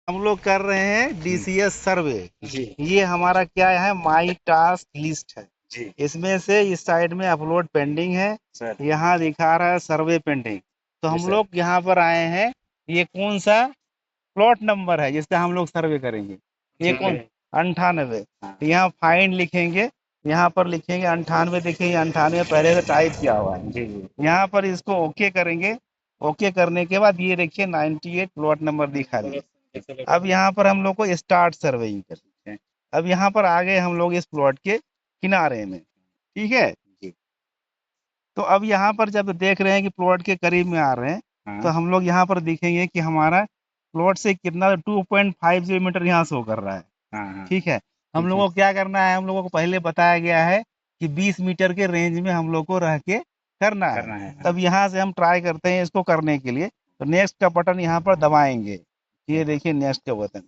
हम लोग कर रहे हैं डीसीएस सर्वे। जी ये हमारा क्या है, माई टास्क लिस्ट है। जी इसमें से इस साइड में अपलोड पेंडिंग है, सर। यहाँ दिखा रहा है सर्वे पेंडिंग। तो जी हम सर। लोग यहाँ पर आए हैं। ये कौन सा प्लॉट नंबर है जिससे हम लोग सर्वे करेंगे? ये ठीक कौन? है। 98। हाँ। तो यहाँ फाइंड लिखेंगे, यहाँ पर लिखेंगे 98। देखिए 98 पहले से टाइप किया हुआ है। जी जी यहाँ पर इसको ओके करेंगे। ओके करने के बाद ये देखिए 98 प्लॉट नंबर दिखा रही है। अब यहाँ पर हम लोग को स्टार्ट सर्वेइंग करते हैं। अब यहाँ पर आ गए हम लोग इस प्लॉट के किनारे में। ठीक है। जी। तो अब यहाँ पर जब देख रहे हैं कि प्लॉट के करीब में आ रहे हैं, तो हाँ हम लोग यहाँ पर दिखेंगे कि हमारा प्लॉट से कितना 2.50 मीटर यहाँ शो कर रहा है। हाँ हाँ। ठीक है। हम ठीक है। लोगों को क्या करना है, हम लोगों को पहले बताया गया है कि 20 मीटर के रेंज में हम लोग को रह के करना है। करना है। हाँ। तब यहाँ से हम ट्राई करते हैं इसको करने के लिए। तो नेक्स्ट का बटन यहाँ पर दबाएंगे। ये देखिए नेक्स्ट का बटन,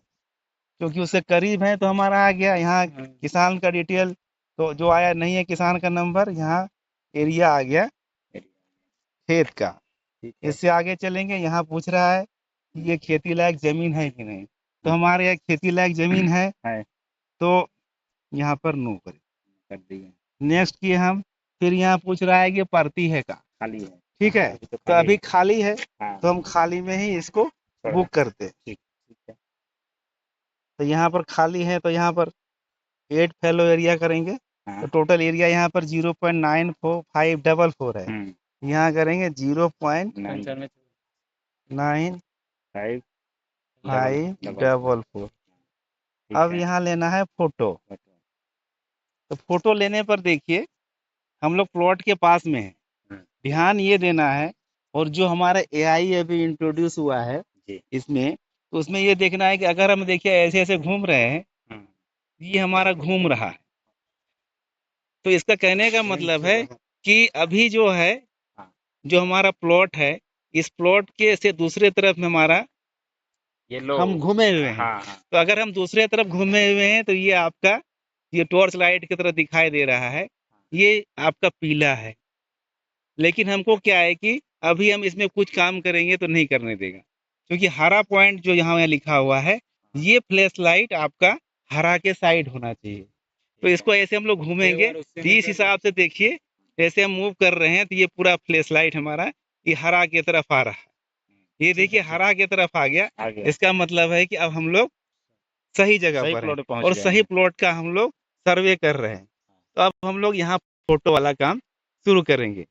क्योंकि उससे करीब है तो हमारा आ गया यहाँ किसान का डिटेल। तो जो आया नहीं है किसान का नंबर, यहाँ एरिया आ गया खेत का। ठीक है। इससे आगे चलेंगे, यहाँ पूछ रहा है कि ये खेती लायक जमीन है कि नहीं। तो हमारे यहाँ खेती लायक जमीन है, है। तो यहाँ पर नो करें। कर दिए। नेक्स्ट किए हम। फिर यहाँ पूछ रहा है कि परती है का। खाली है। ठीक है। अभी तो तो खाली अभी है। खाली है, हाँ। तो हम खाली में ही इसको छोड़ बुक दें। करते हैं। ठीक। ठीक है। तो यहाँ पर खाली है, तो यहाँ पर 8 फैलो एरिया करेंगे। हाँ। तो टोटल एरिया यहाँ पर 0.94544 है। हम्म। यहाँ करेंगे 9 5 डबल डबल। 0.9544। ठीक अब है। यहाँ लेना है फोटो। तो फोटो लेने पर देखिए हम लोग प्लॉट के पास में है। हम्म। ध्यान ये देना है, और जो हमारा एआई अभी इंट्रोड्यूस हुआ है जी। इसमें, तो उसमें ये देखना है कि अगर हम देखिए ऐसे ऐसे घूम रहे हैं, हम्म। ये हमारा घूम रहा है। तो इसका कहने का मतलब है कि अभी जो है, हाँ। जो हमारा प्लॉट है, इस प्लॉट के से दूसरे तरफ में हमारा ये लो। हम घूमे हुए हैं। हाँ हाँ। तो अगर हम दूसरे तरफ घूमे हुए हैं तो ये आपका, ये टॉर्च लाइट की तरह दिखाई दे रहा है, ये आपका पीला है। लेकिन हमको क्या है कि अभी हम इसमें कुछ काम करेंगे तो नहीं करने देगा, क्योंकि हरा पॉइंट जो यहाँ लिखा हुआ है, ये फ्लैश लाइट आपका हरा के साइड होना चाहिए। तो इसको ऐसे हम लोग घूमेंगे, तो इस हिसाब से देखिए जैसे हम मूव कर रहे हैं तो ये पूरा फ्लैश लाइट हमारा ये हरा की तरफ आ रहा है। ये देखिए हरा की तरफ आ गया। आ गया। इसका मतलब है कि अब हम लोग सही जगह सही पर हैं प्लॉट पे पहुंच और गए सही हैं। प्लॉट का हम लोग सर्वे कर रहे हैं। तो अब हम लोग यहाँ फोटो वाला काम शुरू करेंगे।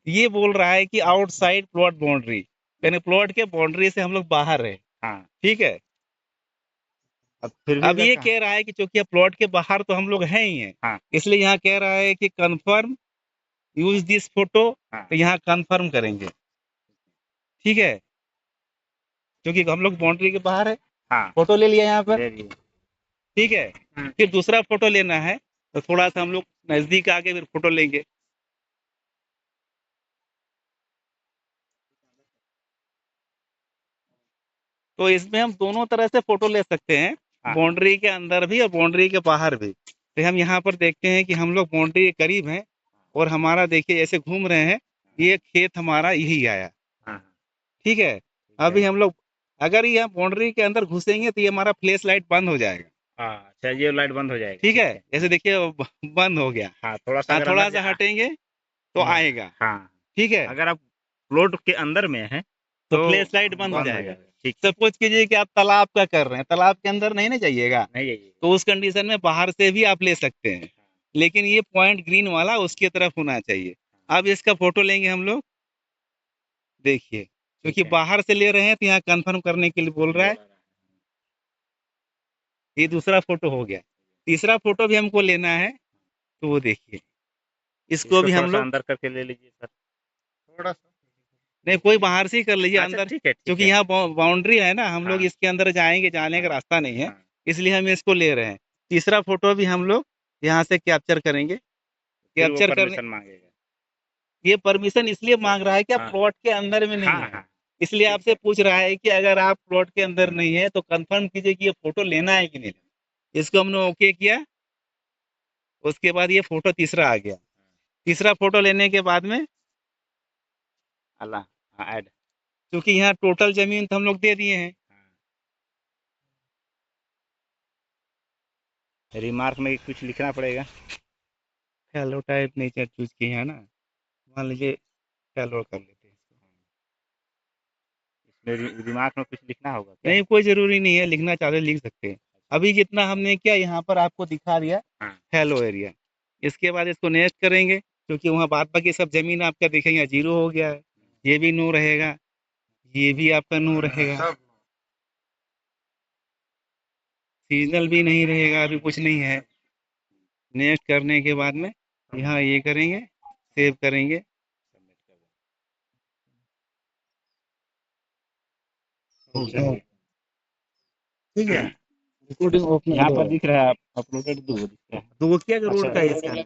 ये बोल रहा है कि आउटसाइड प्लॉट बाउंड्री, यानी प्लॉट के बाउंड्री से हम लोग बाहर है। हाँ। ठीक है। अब फिर भी अब अगर ये कहा। कह रहा है कि चूंकि प्लॉट के बाहर तो हम लोग हैं ही हैं, हाँ इसलिए यहाँ कह रहा है कि कंफर्म यूज दिस फोटो। हाँ। तो यहाँ कंफर्म करेंगे। ठीक है, क्योंकि हम लोग बाउंड्री के बाहर है। हाँ। फोटो ले लिया यहाँ पर। ले लिए। ठीक है। फिर दूसरा फोटो लेना है, तो थोड़ा सा हम लोग नजदीक आके फिर फोटो लेंगे। तो इसमें हम दोनों तरह से फोटो ले सकते हैं, हाँ। बाउंड्री के अंदर भी और बाउंड्री के बाहर भी। तो हम यहाँ पर देखते हैं कि हम लोग बाउंड्री के करीब हैं, और हमारा देखिए ऐसे घूम रहे हैं, ये खेत हमारा यही आया। हाँ। ठीक है। ठीक अभी है। हम लोग अगर ये बाउंड्री के अंदर घुसेंगे तो ये हमारा फ्लैश लाइट बंद हो जाएगा। हाँ अच्छा, ये लाइट बंद हो जाएगी। ठीक ठीक है। है। जैसे देखिए बंद हो गया। हाँ थोड़ा सा हाँ, अगर थोड़ा अंदर सा हटेंगे तो आएगा। हाँ। ठीक है। अगर आप प्लॉट के अंदर में है तो तो फ्लैश लाइट बंद हो बंद हो जाएगा। जाएगा। ठीक। सपोज कीजिए कि आप तालाब का कर रहे हैं, तालाब के अंदर नहीं ना जाइएगा, नहीं जाइए। तो उस कंडीशन में बाहर से भी आप ले सकते हैं, लेकिन ये पॉइंट ग्रीन वाला उसकी तरफ होना चाहिए। अब इसका फोटो लेंगे हम लोग। देखिए, ठीक क्योंकि है। बाहर से ले रहे हैं तो यहाँ कंफर्म करने के लिए बोल रहा है। ये दूसरा फोटो हो गया। तीसरा फोटो भी हमको लेना है, तो वो देखिए इसको इसको भी थोड़ा हम सा लोग, अंदर करके ले लीजिए सर। थोड़ा सा। नहीं कोई बाहर से ही कर लीजिए अच्छा अंदर, ठीक है। ठीक क्योंकि है। यहाँ बाउंड्री है ना, हम लोग हाँ इसके अंदर जाएंगे, जाने का हाँ रास्ता नहीं है, हाँ। इसलिए हम इसको ले रहे हैं। तीसरा फोटो भी हम लोग यहाँ से कैप्चर करेंगे। फिर वो कैप्चर करने, परमिशन मांगेगा। ये परमिशन इसलिए मांग रहा है कि आप हाँ प्लॉट के अंदर में नहीं हाँ है, हाँ। इसलिए ठीक आपसे है। पूछ रहा है कि अगर आप प्लॉट के अंदर नहीं है तो कंफर्म कीजिए कि ये फोटो लेना है कि नहीं लेना। इसको हमने ओके किया। उसके बाद ये फोटो तीसरा आ गया। तीसरा फोटो लेने के बाद में अल्लाह। हाँ ऐड। क्योंकि यहाँ टोटल जमीन तो हम लोग दे दिए हैं, रिमार्क में कुछ लिखना पड़ेगा। हेलो टाइप नेचर चूज किए है ना, मान लीजिए हेलो कर लेते हैं इसको। इसमें रिमार्क में कुछ लिखना होगा क्या? नहीं, कोई जरूरी नहीं है, लिखना चाहते लिख सकते हैं। अभी जितना हमने किया यहाँ पर आपको दिखा दिया हाँ। Hello area. इसके बाद इसको नेक्स्ट करेंगे, क्योंकि वहाँ बाद बाकी सब जमीन आपका देखेंगे जीरो हो गया है। ये भी नो रहेगा, ये भी आपका नो रहेगा, सीजनल भी नहीं रहेगा, अभी कुछ नहीं है। नेक्स्ट करने के बाद में यहाँ ये करेंगे, सेव करेंगे। सबमिट कर देंगे। ठीक है, रिकॉर्डिंग ओपन यहाँ पर दिख रहा है अपलोडेड 2 दिख रहा है। तो वो क्या अच्छा, रोड का है इसका?